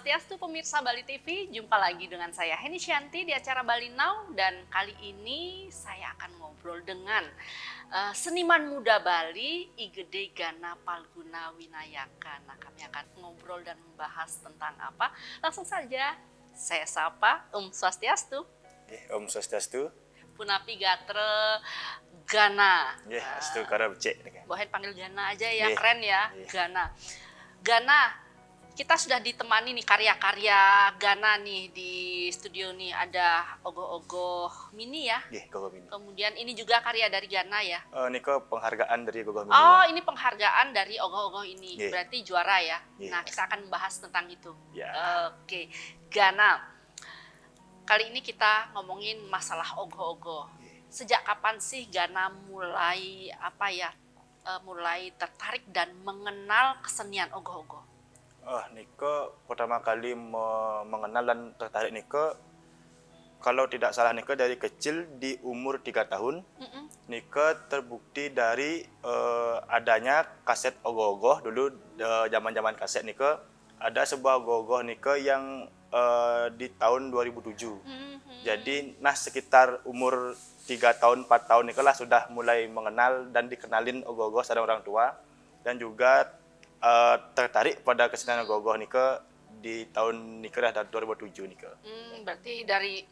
Swastiastu pemirsa Bali TV, jumpa lagi dengan saya Heni Shanti di acara Bali Now, dan kali ini saya akan ngobrol dengan seniman muda Bali, Igede Gana Palguna Winayaka. Nah, kami akan ngobrol dan membahas tentang apa? Langsung saja saya sapa Swastiastu. Om Swastiastu. Punapi Gatre Gana. Astu kara becek nih kan. Bohen panggil Gana aja ya, keren ya, Yeah. Gana. Gana, kita sudah ditemani nih karya-karya Gana nih di studio nih, ada ogoh-ogoh mini ya. Gogo Mini. Kemudian ini juga karya dari Gana ya. Niko penghargaan dari Gogo Mini. Oh, ini penghargaan dari ogoh-ogoh ini. Yeah. Berarti juara ya. Yeah. Nah, kita akan membahas tentang itu. Yeah. Oke. Gana. Kali ini kita ngomongin masalah ogoh-ogoh. Sejak kapan sih Gana mulai mulai tertarik dan mengenal kesenian ogoh-ogoh? Niko pertama kali mengenal dan tertarik Niko, kalau tidak salah Niko dari kecil di umur 3 tahun. Niko terbukti dari adanya kaset ogoh-ogoh dulu, zaman-zaman kaset Niko. Ada sebuah ogoh-ogoh Niko yang di tahun 2007. Jadi sekitar umur 3 tahun, 4 tahun Niko lah sudah mulai mengenal dan dikenalin ogoh-ogoh sama orang tua. Dan juga tertarik pada kesenian ogoh-ogoh Niko di tahun Niko dah 2007 Niko. Berarti dari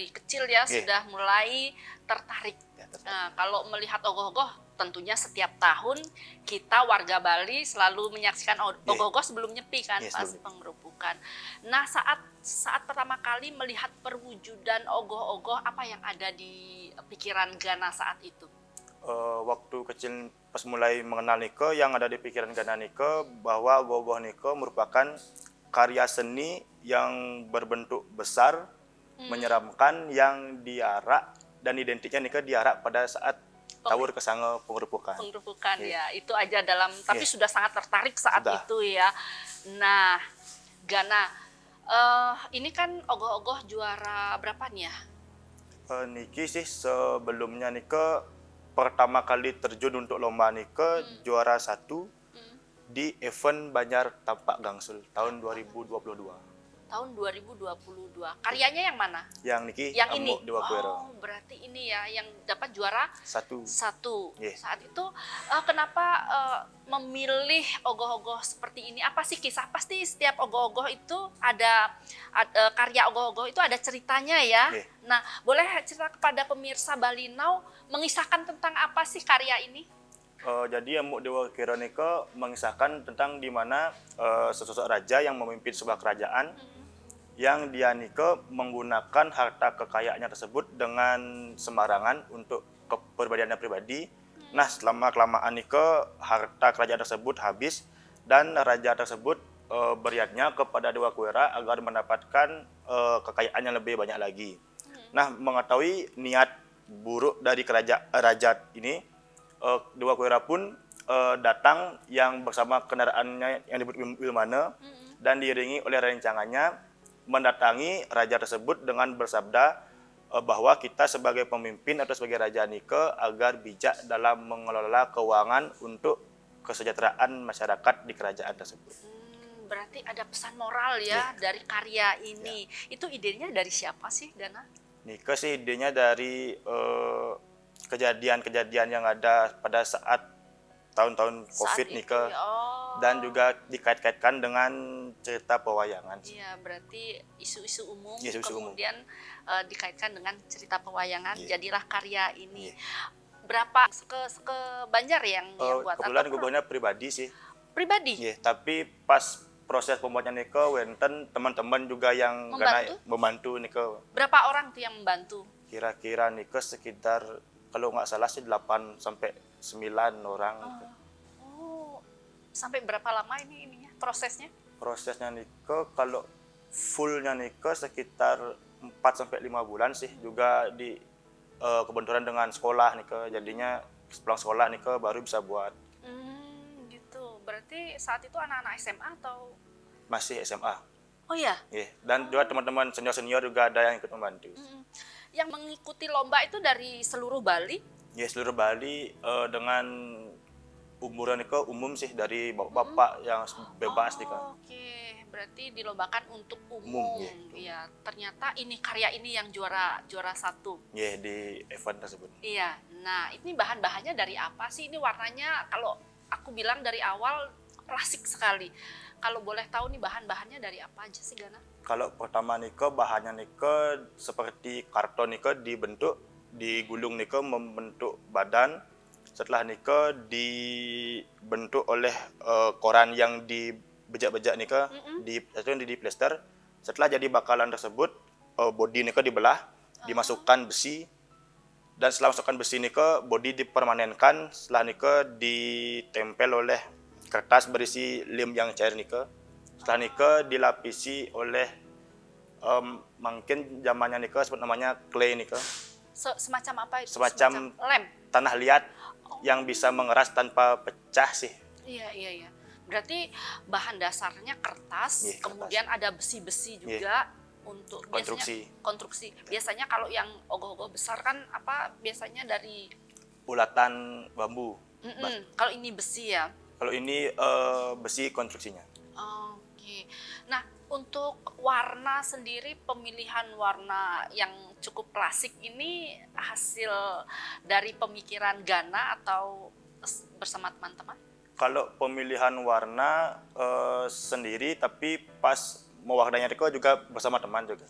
kecil ya sudah mulai tertarik. Nah, kalau melihat ogoh-ogoh, tentunya setiap tahun kita warga Bali selalu menyaksikan ogoh-ogoh sebelum nyepi kan, pas pengerupukan. Nah, saat pertama kali melihat perwujudan ogoh-ogoh, apa yang ada di pikiran Gana saat itu? Waktu kecil pas mulai mengenal Niko, yang ada di pikiran Gana Niko bahwa ogoh-ogoh Niko merupakan karya seni yang berbentuk besar, menyeramkan, yang diarak dan identiknya Niko diarak pada saat Tawur Kesanga pengerupukan. Pengerupukan ya, itu aja tapi sudah sangat tertarik saat itu ya. Nah, Gana, ini kan ogoh-ogoh juara berapa nih ya? Niki sih sebelumnya Niko pertama kali terjun untuk lomba Niko juara 1 di event Banjar Tapak Gangsul tahun 2022. Tahun 2022. Karyanya yang mana? Yang Niki, yang ini. Oh, berarti ini ya yang dapat juara 1. Yeah. Saat itu kenapa memilih ogoh-ogoh seperti ini? Apa sih kisah? Pasti setiap ogoh-ogoh itu ada karya ogoh-ogoh itu ada ceritanya ya. Yeah. Nah, boleh cerita kepada pemirsa Bali Now mengisahkan tentang apa sih karya ini? Jadi Embuk Dewa Kira Niko mengisahkan tentang di mana sesosok raja yang memimpin sebuah kerajaan, yang dia Niko menggunakan harta kekayaannya tersebut dengan sembarangan untuk kepribadiannya pribadi. Nah, selama-kelamaan Niko harta kerajaan tersebut habis dan raja tersebut beriatnya kepada Dewa Kuera agar mendapatkan kekayaan yang lebih banyak lagi. Nah, mengetahui niat buruk dari raja ini, Dewa Kuera pun datang yang bersama kendaraannya yang disebut Wilmana dan diiringi oleh rencangannya mendatangi raja tersebut dengan bersabda bahwa kita sebagai pemimpin atau sebagai raja Niko agar bijak dalam mengelola keuangan untuk kesejahteraan masyarakat di kerajaan tersebut. Berarti ada pesan moral ya dari karya ini. Itu idenya dari siapa sih, Gana? Niko sih idenya dari kejadian-kejadian yang ada pada saat tahun-tahun COVID Niko, dan juga dikait-kaitkan dengan cerita pewayangan. Iya, berarti isu-isu umum kemudian dikaitkan dengan cerita pewayangan, jadilah karya ini. Berapa ke Banjar yang buat? Kebetulan gogohnya pribadi sih. Pribadi? Tapi pas proses pembuatannya Niko, wenten teman-teman juga yang membantu Niko. Berapa orang tuh yang membantu? Kira-kira Niko sekitar, kalau nggak salah sih 8 sampai 9 orang. Sampai berapa lama ininya prosesnya? Prosesnya Niko kalau fullnya Niko sekitar 4 sampai 5 bulan sih, juga di kebenturan dengan sekolah Niko. Jadinya pulang sekolah Niko baru bisa buat. Gitu. Berarti saat itu anak-anak SMA atau masih SMA? Oh ya? Dan juga teman-teman senior-senior juga ada yang ikut membantu. Yang mengikuti lomba itu dari seluruh Bali? Seluruh Bali, dengan umuran Niko umum sih, dari bapak-bapak yang bebas Niko. Oke, berarti dilombakan untuk Umum, umum. iya. Iya, ternyata ini karya ini yang juara 1. Ya, di event tersebut. Iya. Nah, ini bahan-bahannya dari apa sih? Ini warnanya kalau aku bilang dari awal klasik sekali. Kalau boleh tahu nih bahan-bahannya dari apa aja sih, Gana? Kalau pertama nike bahannya nike seperti karton nike digulung nike membentuk badan. Setelah nike dibentuk oleh koran yang dibejak-bejak nike di plester. Setelah jadi bakalan tersebut bodi nike dibelah, dimasukkan besi. Dan setelah masukkan besi nike bodi dipermanenkan. Setelah nike ditempel oleh kertas berisi lem yang cair nike. Setelah nike dilapisi oleh mungkin zamannya nike sebut namanya clay nike. Semacam apa itu? Semacam lem. tanah liat yang bisa mengeras tanpa pecah sih. Iya. Berarti bahan dasarnya kertas, Iya, kertas. Kemudian ada besi-besi juga untuk konstruksi. Biasanya kalau yang ogoh-ogoh besar kan biasanya dari Bulatan bambu. Kalau ini besi ya. Kalau ini besi konstruksinya. Oke. Nah, untuk warna sendiri, pemilihan warna yang cukup klasik ini hasil dari pemikiran Gana atau bersama teman-teman? Kalau pemilihan warna sendiri, tapi pas mewarnanya Riko juga bersama teman juga.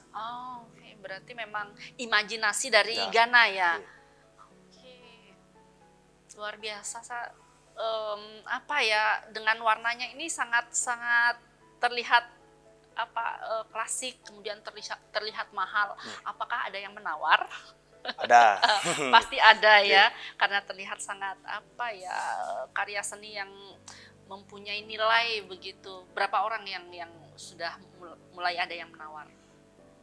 Oke. Berarti memang imajinasi dari Ya. Gana ya. Iya. Oke. Luar biasa. Dengan warnanya ini sangat terlihat klasik, kemudian terlihat mahal. Apakah ada yang menawar? Ada. Pasti ada ya, karena terlihat sangat karya seni yang mempunyai nilai begitu. Berapa orang yang sudah mulai ada yang menawar?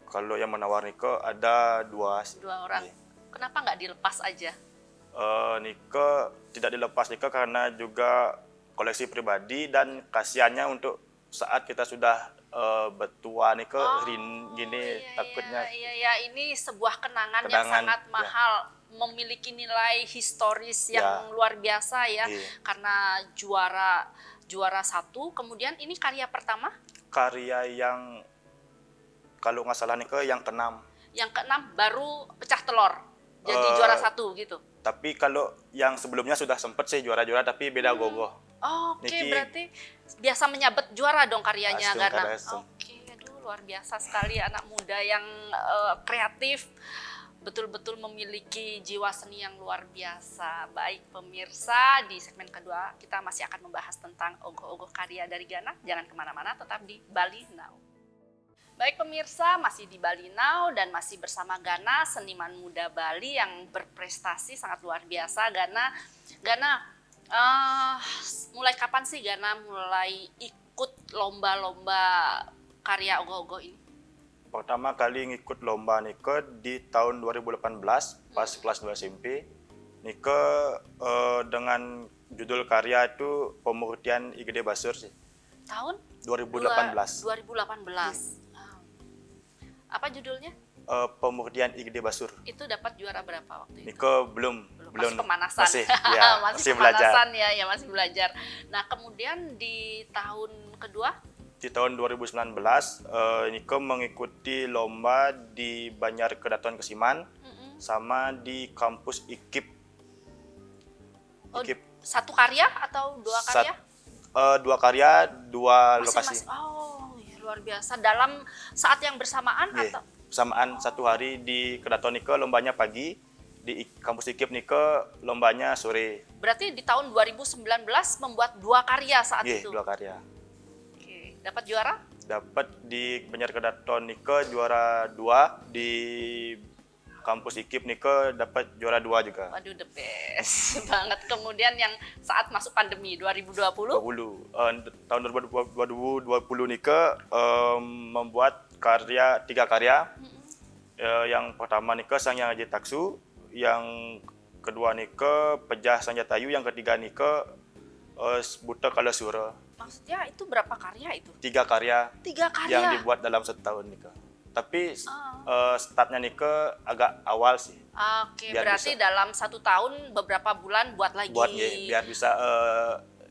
Kalau yang menawar Niko ada 2 orang. Iya. Kenapa nggak dilepas aja? Niko tidak dilepas Niko karena juga koleksi pribadi dan kasihannya untuk saat kita sudah betua Niko takutnya. Iya, ini sebuah kenangan yang sangat mahal, memiliki nilai historis yang luar biasa ya. Iya. Karena juara 1, kemudian ini karya pertama? Karya yang kalau nggak salah Niko yang ke-6. Yang ke-6 baru pecah telur, jadi juara 1 gitu. Tapi kalau yang sebelumnya sudah sempat sih juara-juara tapi beda gogoh. Oke, berarti biasa menyabet juara dong karyanya Gana. Langsung. Oke, aduh luar biasa sekali anak muda yang kreatif, betul-betul memiliki jiwa seni yang luar biasa. Baik pemirsa, di segmen kedua kita masih akan membahas tentang ogoh-ogoh karya dari Gana. Jangan kemana-mana, tetap di Bali Now. Baik pemirsa, masih di Bali Now dan masih bersama Gana, seniman muda Bali yang berprestasi sangat luar biasa. Gana, mulai kapan sih Gana mulai ikut lomba-lomba karya ogoh-ogoh ini? Pertama kali ngikut lomba Niko di tahun 2018 pas kelas 2 SMP. Niko dengan judul karya itu Pemurtian IGD Basur sih. Tahun? 2018. 2018. Apa judulnya? Pemurtian IGD Basur. Itu dapat juara berapa waktu itu? Niko belum Masih pemanasan. Masih belajar. Masih belajar. Nah, kemudian di tahun kedua? Di tahun 2019, Niko mengikuti lomba di Banjar Kedaton Kesiman sama di kampus IKIP. Satu karya atau 2 karya? 2 karya, 2 lokasi. Luar biasa. Dalam saat yang bersamaan atau? Bersamaan 1 hari di Kedaton Niko lombanya pagi, di kampus IKIP Niko lombanya sore. Berarti di tahun 2019 membuat 2 karya saat itu? 2 karya. Oke. Dapat juara? Dapat di Banjar Kedaton Niko juara 2, di kampus IKIP Niko dapat juara 2 juga. Waduh, the best banget. Kemudian yang saat masuk pandemi 2020? Tahun 2020 Niko membuat 3 karya. Yang pertama Niko Sang Yang Aji Taksu, yang kedua Niko Pejah Sanjatayu, yang ketiga Niko Buta Kala Sura. Maksudnya itu berapa karya itu? 3 karya. 3 karya yang dibuat dalam setahun Niko. Tapi startnya Niko agak awal sih. Oke, berarti dalam 1 tahun beberapa bulan buat lagi. Biar bisa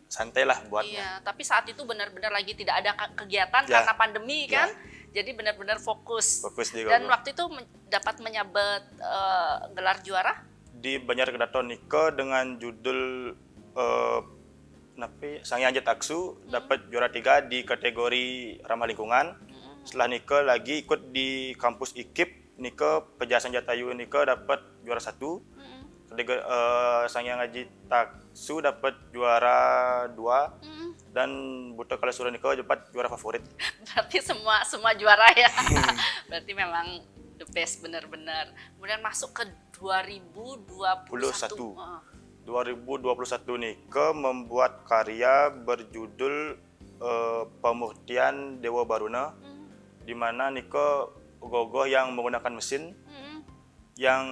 santai lah buatnya. Iya, tapi saat itu benar-benar lagi tidak ada kegiatan Ya. karena pandemi Ya. kan. Jadi benar-benar fokus. Fokus di Dan Ogoh. waktu itu dapat menyabet gelar juara. Di Banjar Kedaton Nike dengan judul Sang Yang Taksu dapat juara 3 di kategori ramah lingkungan. Setelah Nike lagi ikut di kampus IKIP, Nike Pejasan Jatayu Nike dapat juara 1. Kategori Sang Yang Taksu dapat juara 2 dan Buta Kalasura Nike dapat juara favorit. Berarti semua juara ya. Berarti memang the best benar-benar. Kemudian masuk ke 2021. 2021 Nike membuat karya berjudul Pemurtian Dewa Baruna, di mana Nike ogoh-ogoh yang menggunakan mesin yang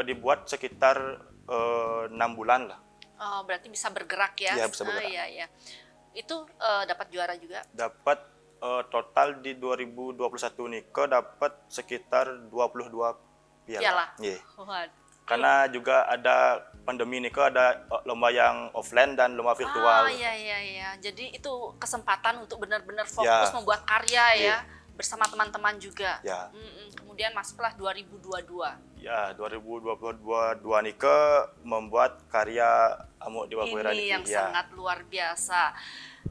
dibuat sekitar 6 bulan lah. Oh, berarti bisa bergerak ya? Iya, bisa bergerak. Iya. Itu dapat juara juga? Dapat total di 2021 Nike dapat sekitar 22 piala. Yeah. Waduh. Karena juga ada pandemi Nike, ada lomba yang offline dan lomba virtual. Iya. Jadi itu kesempatan untuk benar-benar fokus membuat karya ya, bersama teman-teman juga. Ya. Kemudian masuklah 2022. Ya, 2022 Nike membuat karya Amuk Dewa Kuera Ini yang sangat luar biasa.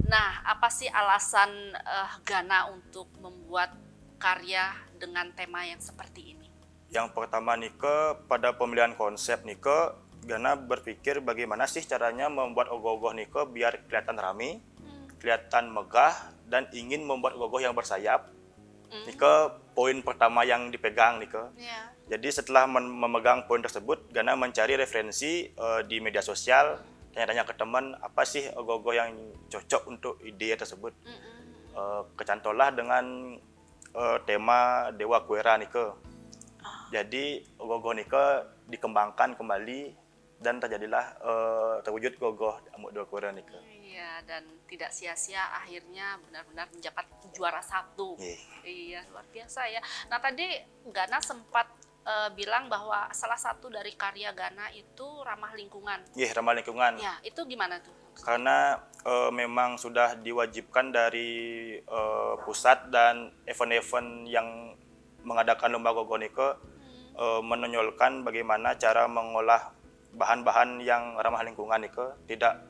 Nah, apa sih alasan Gana untuk membuat karya dengan tema yang seperti ini? Yang pertama Nike, pada pemilihan konsep Nike, Gana berpikir bagaimana sih caranya membuat ogoh-ogoh Nike biar kelihatan rame, kelihatan megah, dan ingin membuat ogoh-ogoh yang bersayap. Nike poin pertama yang dipegang Nike. Yeah. Jadi setelah memegang poin tersebut, Gana mencari referensi di media sosial, tanya-tanya ke teman apa sih ogoh-ogoh yang cocok untuk ide tersebut. Kecantollah dengan tema Dewa Kuera Nike. Jadi ogoh-ogoh Nike dikembangkan kembali dan terjadilah terwujud ogoh Amuk Dewa Kuera Nike. Iya, dan tidak sia-sia akhirnya benar-benar mendapat juara 1. Iya, luar biasa ya. Nah, tadi Gana sempat bilang bahwa salah satu dari karya Gana itu ramah lingkungan. Iya, ramah lingkungan. Ya, itu gimana tuh? Karena memang sudah diwajibkan dari pusat dan event-event yang mengadakan lomba ogoh-ogoh Nike menonjolkan bagaimana cara mengolah bahan-bahan yang ramah lingkungan Nike, tidak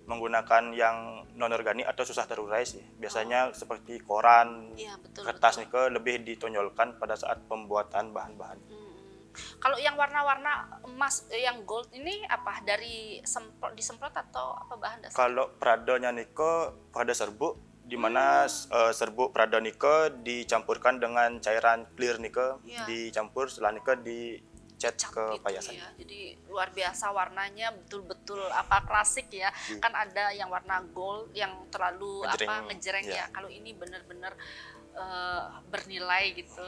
menggunakan yang non-organik atau susah terurai sih. Biasanya seperti koran, kertas Nike lebih ditonjolkan pada saat pembuatan bahan-bahan. Kalau yang warna-warna emas, yang gold ini apa? Dari disemprot atau apa bahan dasar? Kalau peradonya Nike, perada serbuk, di mana serbuk perada Nike dicampurkan dengan cairan clear Nike, dicampur setelah Nike dicat ke payasan. Ya. Jadi luar biasa warnanya, betul-betul klasik ya. Kan ada yang warna gold yang terlalu ngejreng ya. Kalau ini benar-benar bernilai gitu.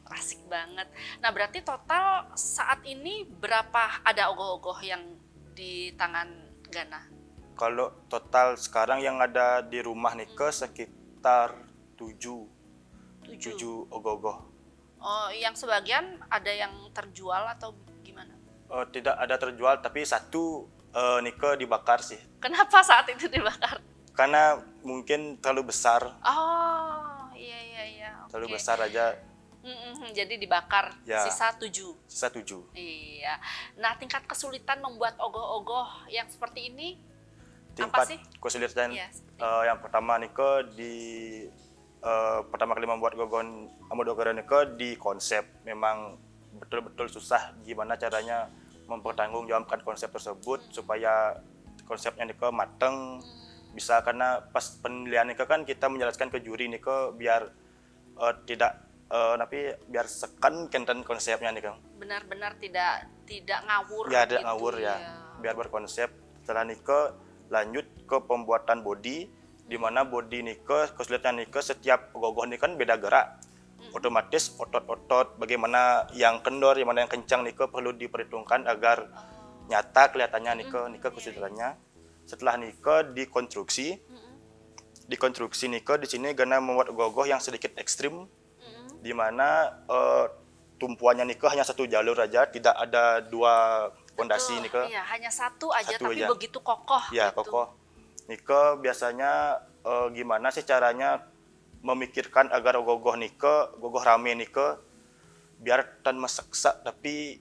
Klasik banget. Nah, berarti total saat ini berapa ada ogoh-ogoh yang di tangan Gana? Kalau total sekarang yang ada di rumah Nike sekitar 7 ogoh-ogoh. Oh, yang sebagian ada yang terjual atau gimana? Tidak ada terjual, tapi satu Nike dibakar sih. Kenapa saat itu dibakar? Karena mungkin terlalu besar. Oh, iya. Terlalu besar aja. Jadi dibakar, ya, sisa 7. Iya. Nah, tingkat kesulitan membuat ogoh-ogoh yang seperti ini apa sih? Kesulitan yang pertama Nike pertama kali membuat ogoh-ogoh Amuk Dewa Kuera Nike di konsep. Memang betul-betul susah gimana caranya mempertanggungjawabkan konsep tersebut supaya konsepnya Nike mateng. Bisa, karena pas penilaian Nike kan kita menjelaskan ke juri Nike biar biar sekan konten konsepnya nih Kang. Benar-benar tidak ngawur. Ya, tidak ngawur ya. Biar berkonsep. Setelah Nike lanjut ke pembuatan body, di mana body Nike, kesulitan Nike setiap ogoh-ogoh ini kan beda gerak. Otomatis otot-otot bagaimana yang kendor, yang mana yang kencang Nike perlu diperhitungkan agar nyata kelihatannya Nike kesulitannya. Setelah Nike dikonstruksi Nike di sini Gana membuat ogoh-ogoh yang sedikit ekstrim. Di mana tumpuannya Nike hanya satu jalur aja, tidak ada dua pondasi Betul. nike. Iya, hanya satu aja Satu tapi aja. begitu kokoh Ya, gitu. kokoh. Nike biasanya gimana sih caranya memikirkan agar ogoh-ogoh nike, gogoh rame nike biar tan maseksa tapi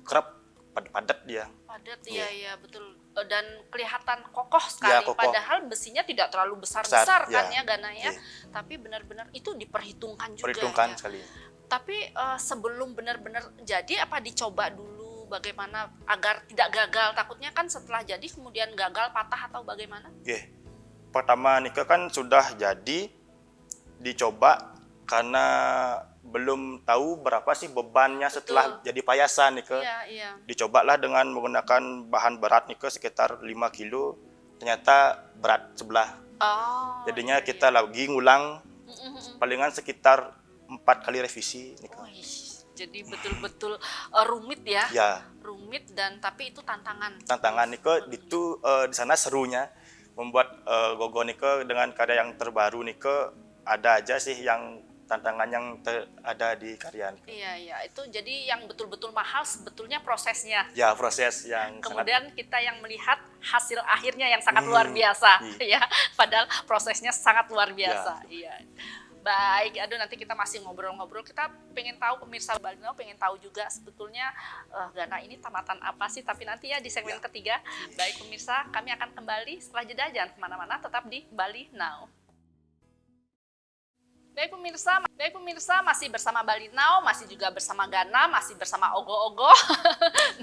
kerap padat dia. Padat, Iya. iya betul. Dan kelihatan kokoh Ya, sekali. kokoh. Padahal besinya tidak terlalu besar-besar Besar, kan ya. ya Gana ya. Iya. Tapi benar-benar itu diperhitungkan juga Perhitungkan ya. sekali. Tapi sebelum benar-benar jadi apa dicoba dulu bagaimana agar tidak gagal? Takutnya kan setelah jadi kemudian gagal, patah atau bagaimana? Oke. Pertama nike kan sudah jadi dicoba karena belum tahu berapa sih bebannya setelah Betul. jadi payasan nike. Iya, iya. Dicobalah dengan menggunakan bahan berat nike sekitar 5 kilo. Ternyata berat sebelah. Oh. Jadinya iya, kita iya. lagi ngulang palingan sekitar 4 kali revisi nike. Wih, jadi betul-betul rumit ya. Ya, Rumit dan tapi itu tantangan. tantangan nike itu di sana serunya membuat gogo nike dengan karya yang terbaru nike ada aja sih yang tantangan yang ada di karya nike. Iya, iya. Itu jadi yang betul-betul mahal sebetulnya prosesnya. Ya, proses yang Kemudian kita yang melihat hasil akhirnya yang sangat luar biasa, ya. Padahal prosesnya sangat luar biasa. Iya. Baik, aduh nanti kita masih ngobrol-ngobrol. Kita pengen tahu pemirsa Bali Now pengen tahu juga sebetulnya Gana ini tamatan apa sih? Tapi nanti ya di segmen ketiga. Baik pemirsa, kami akan kembali setelah jeda, jangan kemana-mana, tetap di Bali Now. Baik pemirsa, masih bersama Bali Now, masih juga bersama Gana, masih bersama Ogoh-ogoh.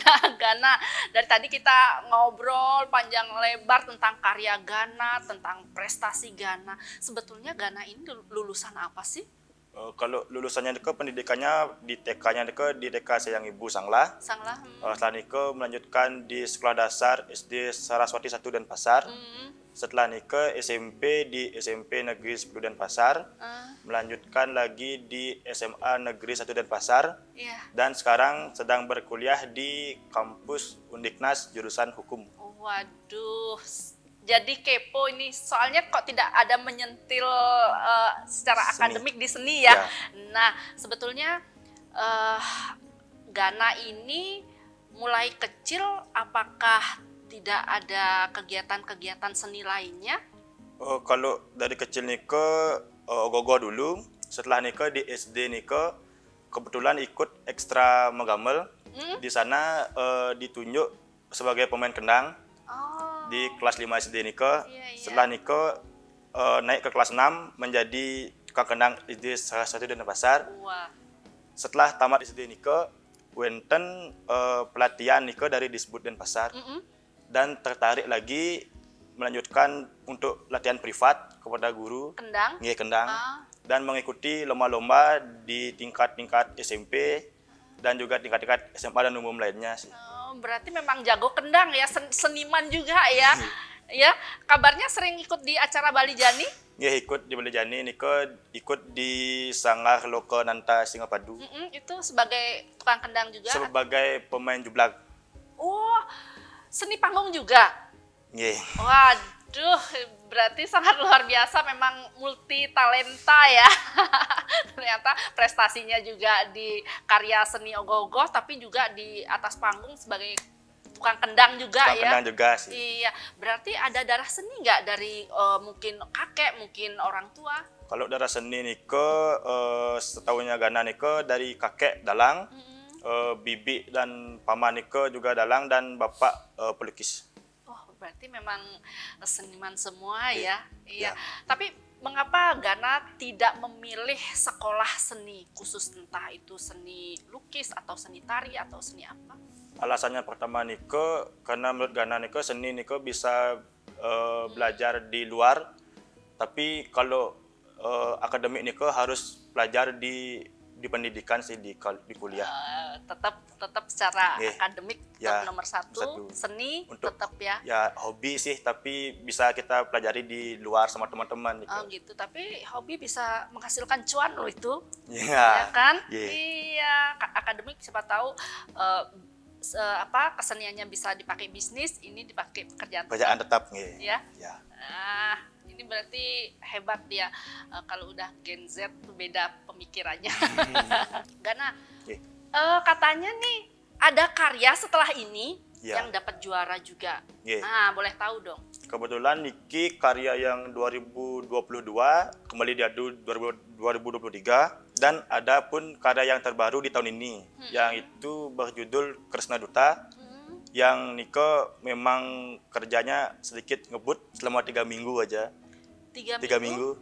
Nah, Gana, dari tadi kita ngobrol panjang lebar tentang karya Gana, tentang prestasi Gana. Sebetulnya Gana ini lulusan apa sih? Kalau lulusannya nike pendidikannya di TK-nya nike di TK Sayang Ibu Sanglah. Sanglah. Setelah nike melanjutkan di sekolah dasar SD Saraswati 1 Denpasar. Setelah nike SMP di SMP Negeri 10 Denpasar. Melanjutkan lagi di SMA Negeri 1 Denpasar. Iya. Dan sekarang sedang berkuliah di kampus Undiknas jurusan hukum. Waduh, jadi kepo ini. Soalnya kok tidak ada menyentil secara akademik di seni ya. Nah, sebetulnya Gana ini mulai kecil apakah tidak ada kegiatan-kegiatan seni lainnya? Kalau dari kecil nike ogoh-ogoh dulu. Setelah nike di SD nike kebetulan ikut ekstra megamel. Di sana ditunjuk sebagai pemain kendang di kelas 5 SD nike. Setelah nike naik ke kelas 6 menjadi tukang kendang SD Saraswati Denpasar. Setelah tamat SD nike wenten pelatihan nike dari Disbud Denpasar. Dan tertarik lagi melanjutkan untuk latihan privat kepada guru kendang dan mengikuti lomba-lomba di tingkat-tingkat SMP dan juga tingkat-tingkat SMA dan umum lainnya sih. Berarti memang jago kendang ya, seniman juga ya. Ya, kabarnya sering ikut di acara Bali Jani? Ya, ikut di Bali Jani, ikut di Sanggar Loka Nanta Singapadu. Itu sebagai tukang kendang juga? Sebagai pemain jublak. Oh, seni panggung juga? Waduh, berarti sangat luar biasa, memang multi talenta ya. Ternyata prestasinya juga di karya seni ogoh-ogoh, tapi juga di atas panggung sebagai tukang kendang juga ya. Kendang juga sih. Iya, berarti ada darah seni nggak dari mungkin kakek, mungkin orang tua? Kalau darah seni nike, setahunya Gana nike dari kakek dalang, bibi dan paman nike juga dalang dan bapak pelukis. Berarti memang seniman semua ya. Iya. Tapi mengapa Gana tidak memilih sekolah seni khusus, entah itu seni lukis atau seni tari atau seni apa? Alasannya pertama nike karena menurut Gana nike seni nike bisa belajar di luar, tapi kalau akademik nike harus belajar di pendidikan sih di kuliah. Tetap secara akademik tetap nomor satu. Seni untuk, tetap ya. Ya hobi sih, tapi bisa kita pelajari di luar sama teman-teman. Gitu. Tapi hobi bisa menghasilkan cuan loh itu. Ya kan? Iya. Akademik siapa tahu keseniannya bisa dipakai bisnis, ini dipakai pekerjaan tetap. Ya. Ini berarti hebat dia. Kalau udah Gen Z tuh beda pemikirannya. Gana, katanya nih ada karya setelah ini yang dapat juara juga. Yeah. Nah, boleh tahu dong. Kebetulan niki karya yang 2022 kembali diadu 2023 dan ada pun karya yang terbaru di tahun ini yang itu berjudul Kresna Duta yang Nike memang kerjanya sedikit ngebut selama 3 minggu aja. 3 minggu.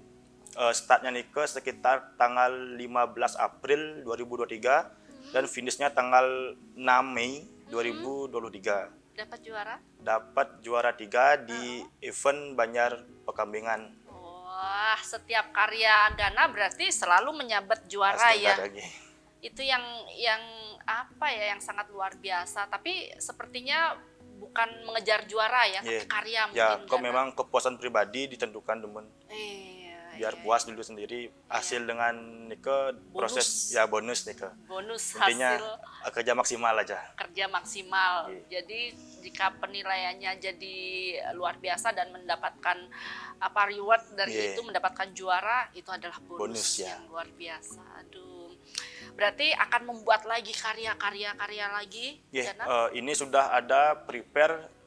Startnya Nike sekitar tanggal 15 April 2023 dan finishnya tanggal 6 Mei 2023. Dapat juara 3 di event Banjar Pekambingan. Wah, setiap karya Gana berarti selalu menyabet juara ya. Itu yang apa ya, yang sangat luar biasa. Tapi sepertinya bukan mengejar juara ya, tapi karya mungkin. Ya, kok memang kepuasan pribadi ditentukan teman. Biar puas dulu sendiri hasil dengan Nike proses bonus Nike. Bonus intinya, hasil kerja maksimal aja. Kerja maksimal. Jadi jika penilaiannya jadi luar biasa dan mendapatkan reward dari itu, mendapatkan juara, itu adalah bonus yang luar biasa. Aduh. Berarti akan membuat lagi karya lagi? Ini sudah ada prepare.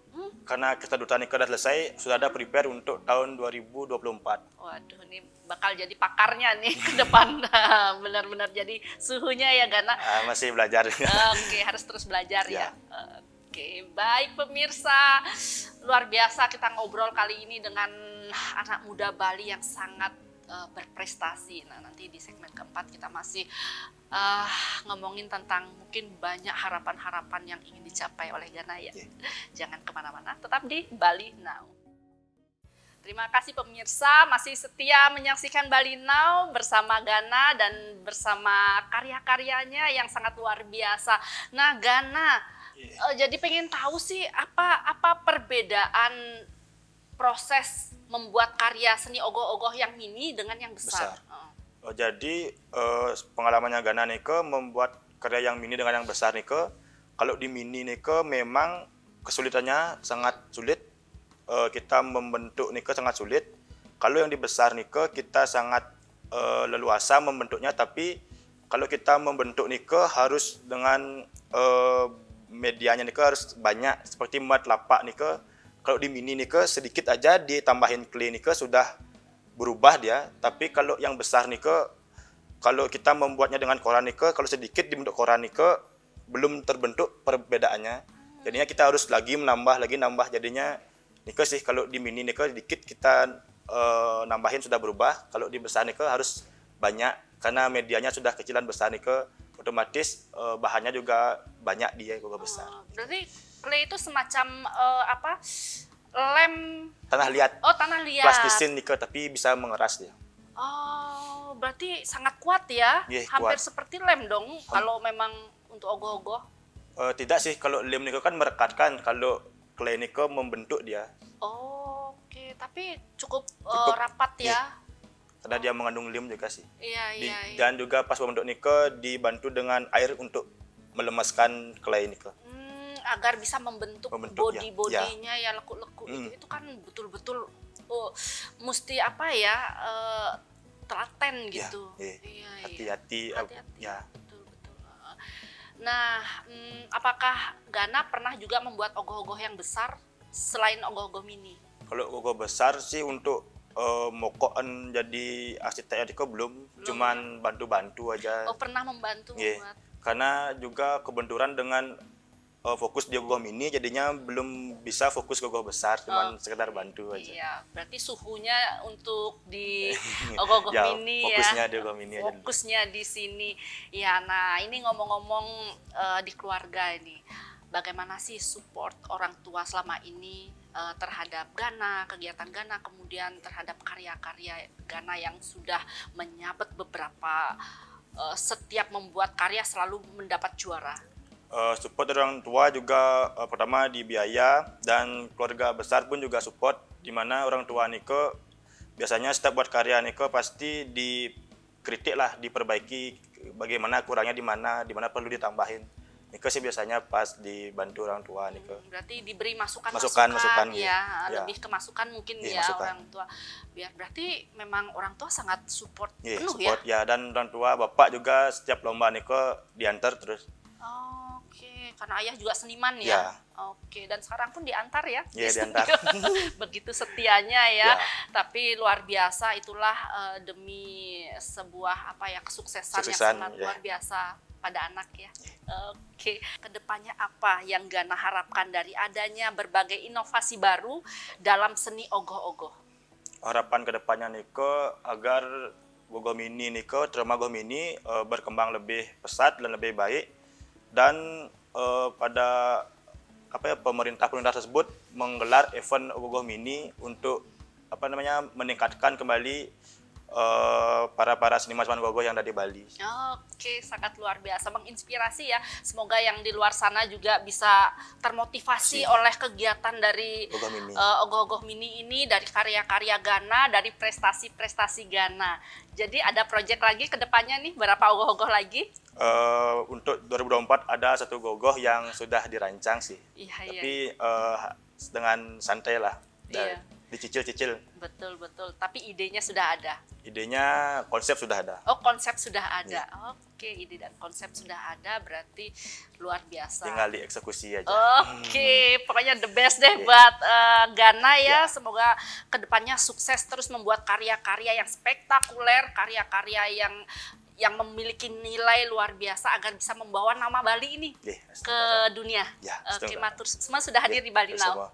Karena kita Duta Nike sudah selesai, sudah ada prepare untuk tahun 2024. Waduh, ini bakal jadi pakarnya nih ke depan. Benar-benar jadi suhunya ya, Gana? Masih belajar. Oke, harus terus belajar ya. Oke, baik pemirsa. Luar biasa kita ngobrol kali ini dengan anak muda Bali yang sangat berprestasi. Nah, nanti di segmen keempat kita masih ngomongin tentang mungkin banyak harapan-harapan yang ingin dicapai oleh Gana ya. Jangan kemana-mana, tetap di Bali Now. Terima kasih pemirsa masih setia menyaksikan Bali Now bersama Gana dan bersama karya-karyanya yang sangat luar biasa. Nah, Gana, jadi pengen tahu sih apa perbedaan proses membuat karya seni ogoh-ogoh yang mini dengan yang besar. Jadi pengalamannya Gana Nike membuat karya yang mini dengan yang besar Nike. Kalau di mini Nike memang kesulitannya sangat sulit. Kita membentuk Nike sangat sulit. Kalau yang di besar Nike kita sangat leluasa membentuknya. Tapi kalau kita membentuk Nike harus dengan medianya Nike harus banyak. Seperti mat lapak Nike. Kalau di mini Nike sedikit aja ditambahin clay Nike sudah berubah dia. Tapi kalau yang besar Nike, kalau kita membuatnya dengan koran Nike, kalau sedikit dibentuk koran Nike belum terbentuk perbedaannya. Jadinya kita harus lagi menambah jadinya Nike sih. Kalau di mini Nike sedikit kita nambahin sudah berubah. Kalau di besar Nike harus banyak karena medianya sudah kecilan besar Nike, otomatis bahannya juga banyak dia juga besar. Berarti clay itu semacam lem tanah liat. Oh, tanah liat. Plastisin Nike tapi bisa mengeras dia. Oh, berarti sangat kuat ya. Hampir kuat. Seperti lem dong kalau memang untuk ogoh-ogoh. Tidak sih, kalau lem Nike kan merekatkan, kalau clay Nike membentuk dia. Oke. Tapi cukup rapat ya. Karena dia mengandung lem juga sih. Iya. Dan juga pas membentuk Nike dibantu dengan air untuk melemaskan clay Nike. Agar bisa membentuk body-bodinya ya lekuk-lekuk itu kan betul-betul mesti telaten gitu. Hati-hati. Ya. Betul. Nah, apakah Gana pernah juga membuat ogoh-ogoh yang besar selain ogoh-ogoh mini? Kalau ogoh besar sih untuk mokokan jadi arsitek Nike belum cuman bantu-bantu aja. Oh, pernah membantu membuat. Karena juga kebenturan dengan fokus di ogoh mini jadinya belum bisa fokus ke ogoh besar, cuman sekedar bantu aja. Iya, berarti suhunya untuk di ogoh-ogoh mini fokusnya di ogoh mini aja. Fokusnya di sini. Ya, nah ini ngomong-ngomong di keluarga ini, bagaimana sih support orang tua selama ini terhadap Gana, kegiatan Gana, kemudian terhadap karya-karya Gana yang sudah menyabet beberapa setiap membuat karya selalu mendapat juara? Support dari orang tua juga pertama di biaya dan keluarga besar pun juga support, di mana orang tua Nike biasanya setiap buat karya Nike pasti dikritik lah, diperbaiki bagaimana kurangnya di mana perlu ditambahin. Nike sih biasanya pas dibantu orang tua Nike. Berarti diberi masukan ya. Lebih ke masukan mungkin orang tua. Berarti memang orang tua sangat support penuh ya. Dan orang tua bapak juga setiap lomba Nike diantar terus. Oke. karena ayah juga seniman ya. Ya. Oke, dan sekarang pun diantar ya. Iya, di diantar. studio. Begitu setianya ya. Ya. Tapi luar biasa, itulah demi sebuah kesuksesan yang Suksesan, sangat ya. luar biasa pada anak ya. Oke, kedepannya apa yang Gana harapkan dari adanya berbagai inovasi baru dalam seni ogoh-ogoh? Harapan kedepannya niko agar Gogoh Mini niko Trema Goh Mini berkembang lebih pesat dan lebih baik, dan pada pemerintah tersebut menggelar event Gogoh Mini untuk meningkatkan kembali para seniman gogoh yang ada di Bali. Oke, sangat luar biasa, menginspirasi ya. Semoga yang di luar sana juga bisa termotivasi oleh kegiatan dari Gogoh Mini. Ogoh-ogoh Mini ini, dari karya-karya Gana, dari prestasi-prestasi Gana. Jadi ada proyek lagi ke depannya nih, berapa ogoh-ogoh lagi? Untuk 2024 ada satu gogoh yang sudah dirancang sih. Iya. Tapi dengan santai lah. Iya. Dicicil-cicil. Betul. Tapi idenya sudah ada. Idenya, konsep sudah ada. Oh, konsep sudah ada. Oke, ide dan konsep sudah ada, berarti luar biasa. Tinggal dieksekusi aja. Oke, pokoknya the best deh buat Gana ya. Semoga kedepannya sukses terus membuat karya-karya yang spektakuler, karya-karya yang memiliki nilai luar biasa agar bisa membawa nama Bali ini ke dunia. Oke, matur semua sudah hadir di Bali Now.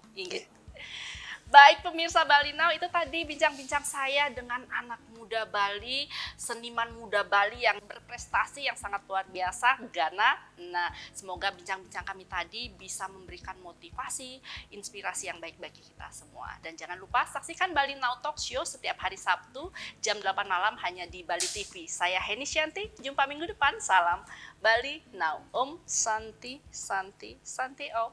Baik pemirsa Bali Now, itu tadi bincang-bincang saya dengan anak muda Bali, seniman muda Bali yang berprestasi yang sangat luar biasa, Gana. Nah, semoga bincang-bincang kami tadi bisa memberikan motivasi, inspirasi yang baik bagi kita semua. Dan jangan lupa saksikan Bali Now Talk Show setiap hari Sabtu jam 8 malam hanya di Bali TV. Saya Heni Shanti, jumpa minggu depan. Salam Bali Now. Om Santi Santi Santi Om.